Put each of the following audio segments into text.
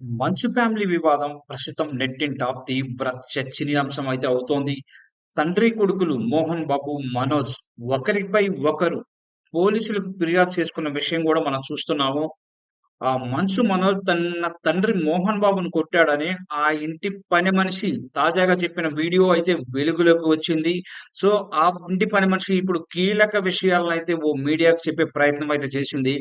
మంచు ఫ్యామిలీ వివాదం ప్రస్తుతం నెట్టింట తీవ్ర చర్చనీయాంశం అయితే అవుతోంది. తండ్రి కొడుకులు మోహన్ బాబు, మనోజ్ ఒకరిపై ఒకరు పోలీసులకు ఫిర్యాదు చేసుకున్న విషయం కూడా మనం చూస్తున్నాము. మంచు మనోజ్ తన తండ్రి మోహన్ బాబును కొట్టాడని ఆ ఇంటి పని మనిషి తాజాగా చెప్పిన వీడియో అయితే వెలుగులోకి వచ్చింది. సో, ఆ ఇంటి పని మనిషి ఇప్పుడు కీలక విషయాలనైతే ఓ మీడియాకు చెప్పే ప్రయత్నం అయితే చేసింది.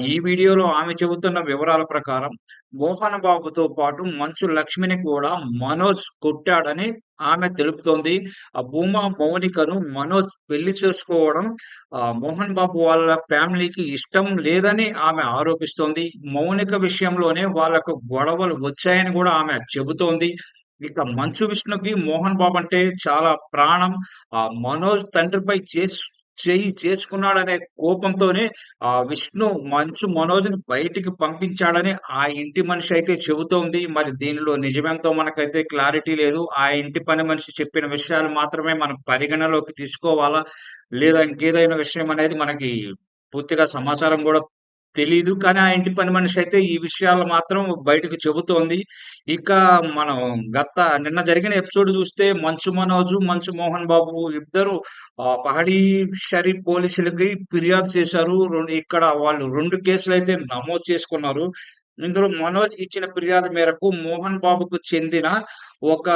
ఈ వీడియోలో ఆమె చెబుతున్న వివరాల ప్రకారం మోహన్ బాబుతో పాటు మంచు లక్ష్మిని కూడా మనోజ్ కొట్టాడని ఆమె తెలుపుతోంది. భూమా మౌనికను మనోజ్ పెళ్లి చేసుకోవడం మోహన్ బాబు వాళ్ళ ఫ్యామిలీకి ఇష్టం లేదని ఆమె ఆరోపిస్తోంది. మౌనిక విషయంలోనే వాళ్ళకు గొడవలు వచ్చాయని గూడా ఆమె చెబుతోంది. ఇక మంచు విష్ణుకి మోహన్ బాబు అంటే చాలా ప్రాణం. మనోజ్ తండ్రిపై చెయ్యి చేసుకున్నాడనే కోపంతోనే విష్ణు మంచు మనోజ్‌ని బయటికి పంపించాడని ఆ ఇంటి మనిషి అయితే చెబుతోంది. మరి దీనిలో నిజమెంతో మనకైతే క్లారిటీ లేదు. ఆ ఇంటి పని మనిషి చెప్పిన విషయాలు మాత్రమే మనం పరిగణలోకి తీసుకోవాలా? లేదా ఇంకేదైనా విషయం అనేది మనకి పూర్తిగా సమాచారం గూడా తెలీదు. కానీ ఆ ఇంటి పని మనిషి అయితే ఈ విషయాలు మాత్రం బయటకు చెబుతోంది. ఇక మనం నిన్న జరిగిన ఎపిసోడ్ చూస్తే మంచు మనోజు, మంచు మోహన్ బాబు ఇద్దరు పహడీ షరీఫ్ పోలీసులకి ఫిర్యాదు చేశారు. ఇక్కడ వాళ్ళు 2 కేసులైతే నమోదు చేసుకున్నారు. ఇందులో మనోజ్ ఇచ్చిన ఫిర్యాదు మేరకు మోహన్ బాబుకు చెందిన ఒక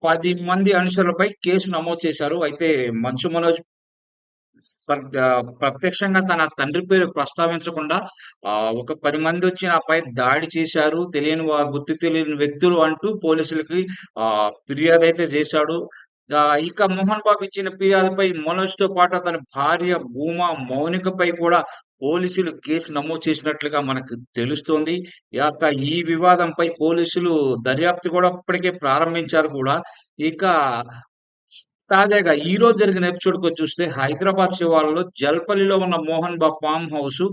10 మంది అనుచరులపై కేసు నమోదు చేశారు. అయితే మంచు మనోజ్ ప్రత్యక్షంగా తన తండ్రి పేరు ప్రస్తావించకుండా ఒక 10 మందొచ్చి నాపై దాడి చేశారు. గుర్తు తెలియని వ్యక్తులు అంటూ పోలీసులకి ఫిర్యాదయితే చేశాడు. ఇక మోహన్ బాబు ఇచ్చిన ఫిర్యాదుపై మనోజ్‌తో పాటు అతని భార్య భూమా మౌనికపై కూడా పోలీసులు కేసు నమోదు చేసినట్లుగా మనకు తెలుస్తోంది. ఈ వివాదంపై పోలీసులు దర్యాప్తు కూడా ఇప్పటికే ప్రారంభించారు కూడా. ఇక తాజాగా ఈరోజు జరిగిన ఎపిసోడ్‌కొచ్చి చూస్తే హైదరాబాద్ శివార్లలో జల్పల్లిలో ఉన్న మోహన్ బాబు ఫార్మ్ హౌసు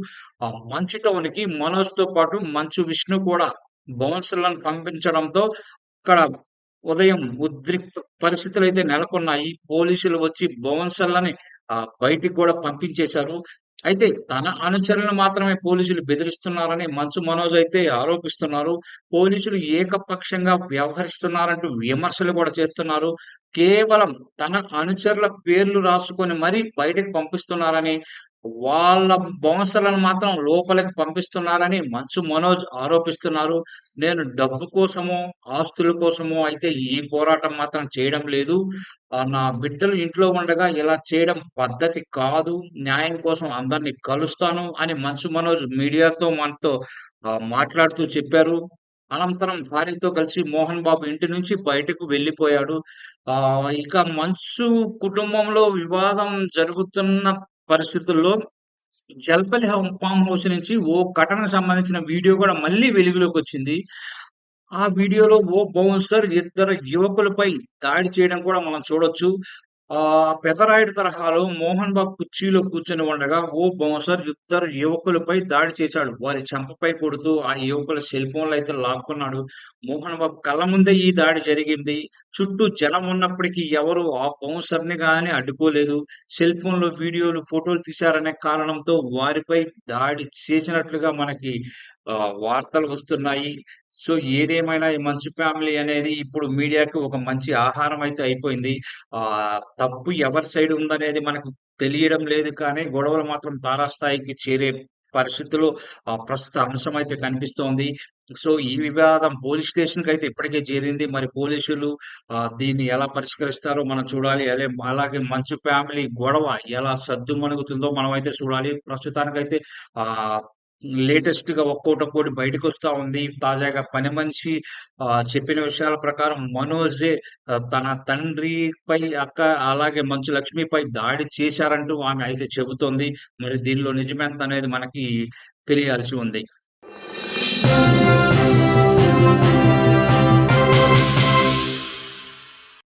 మంచు టౌన్‌కి మనోజ్‌తో పాటు మంచు విష్ణు కూడా బౌన్సర్‌లను పంపించడంతో అక్కడ ఉదయం ఉద్రిక్త పరిస్థితులైతే నెలకొన్నాయి. పోలీసులు వచ్చి బౌన్సర్‌లని బయటికి కూడా పంపించేశారు. అయితే తన అనుచరులను మాత్రమే పోలీసులు బెదిరిస్తున్నారని మంచు మనోజ్ అయితే ఆరోపిస్తున్నారు. పోలీసులు ఏకపక్షంగా వ్యవహరిస్తున్నారంటూ విమర్శలు కూడా చేస్తున్నారు. కేవలం తన అనుచరుల పేర్లు రాసుకొని మరీ బయటకు పంపిస్తున్నారని, వాళ్ళ బౌన్సర్‌లను మాత్రం లోపలికి పంపిస్తున్నారని మంచు మనోజ్ ఆరోపిస్తున్నారు. నేను డబ్బు కోసమో, ఆస్తుల కోసమో అయితే ఈ పోరాటం మాత్రం చేయడం లేదు. నా బిడ్డలు ఇంట్లో ఉండగా ఇలా చేయడం పద్ధతి కాదు. న్యాయం కోసం అందరిని కలుస్తాను అని మంచు మనోజ్ మనతో మాట్లాడుతూ చెప్పారు. అనంతరం భార్యతో కలిసి మోహన్ బాబు ఇంటి నుంచి బయటకు వెళ్ళిపోయాడు. ఇక మంచు కుటుంబంలో వివాదం జరుగుతున్న పరిస్థితుల్లో ఫార్మ్ హౌస్ నుంచి ఓ ఘటనకు సంబంధించిన వీడియో కూడా మళ్ళీ వెలుగులోకొచ్చింది. ఆ వీడియోలో ఓ బౌన్సర్ ఇద్దరు యువకులపై దాడి చేయడం కూడా మనం చూడొచ్చు. పెదరాయుడు తరహాలో మోహన్ బాబు కుర్చీలో కూర్చొని ఉండగా ఓ బౌన్సర్ ఇద్దరు యువకులపై దాడి చేశాడు. వారి చెంపపై కొడుతూ ఆ యువకుల సెల్ ఫోన్‌లయితే లాక్కున్నాడు. మోహన్ బాబు కళ్ళ ముందే ఈ దాడి జరిగింది. చుట్టూ జనం ఉన్నప్పటికీ ఎవరు ఆ బౌన్సర్‌ని గాని అడ్డుకోలేదు. సెల్ ఫోన్‌లో వీడియోలు, ఫోటోలు తీశారనే కారణంతో వారిపై దాడి చేసినట్లుగా మనకి వార్తలు వస్తున్నాయి. సో, ఏదేమైనా ఈ మంచు ఫ్యామిలీ అనేది ఇప్పుడు మీడియాకి ఒక మంచి ఆహారం అయితే అయిపోయింది. తప్పు ఎవరి సైడ్ ఉందనేది మనకు తెలియడం లేదు కానీ, గొడవలు మాత్రం తారాస్థాయికి చేరే పరిస్థితిలో ప్రస్తుత అంశం అయితే కనిపిస్తోంది. సో, ఈ వివాదం పోలీస్ స్టేషన్‌కైతే ఇప్పటికే చేరింది. మరి పోలీసులు దీన్ని ఎలా పరిష్కరిస్తారో మనం చూడాలి. అలాగే మంచు ఫ్యామిలీ గొడవ ఎలా సద్దుమణుగుతుందో మనమైతే చూడాలి. ప్రస్తుతానికైతే ఆహ్, లేటెస్ట్‌గా ఒక్కోటొక్కోటి బయటకొస్తా ఉంది. తాజాగా పని మనిషి చెప్పిన విషయాల ప్రకారం మనోజే తన తండ్రిపై అలాగే మంచు లక్ష్మిపై దాడి చేశారంటూ ఆమె అయితే చెబుతోంది. మరి దీనిలో నిజమెంతనేది మనకి తెలియాల్సి ఉంది.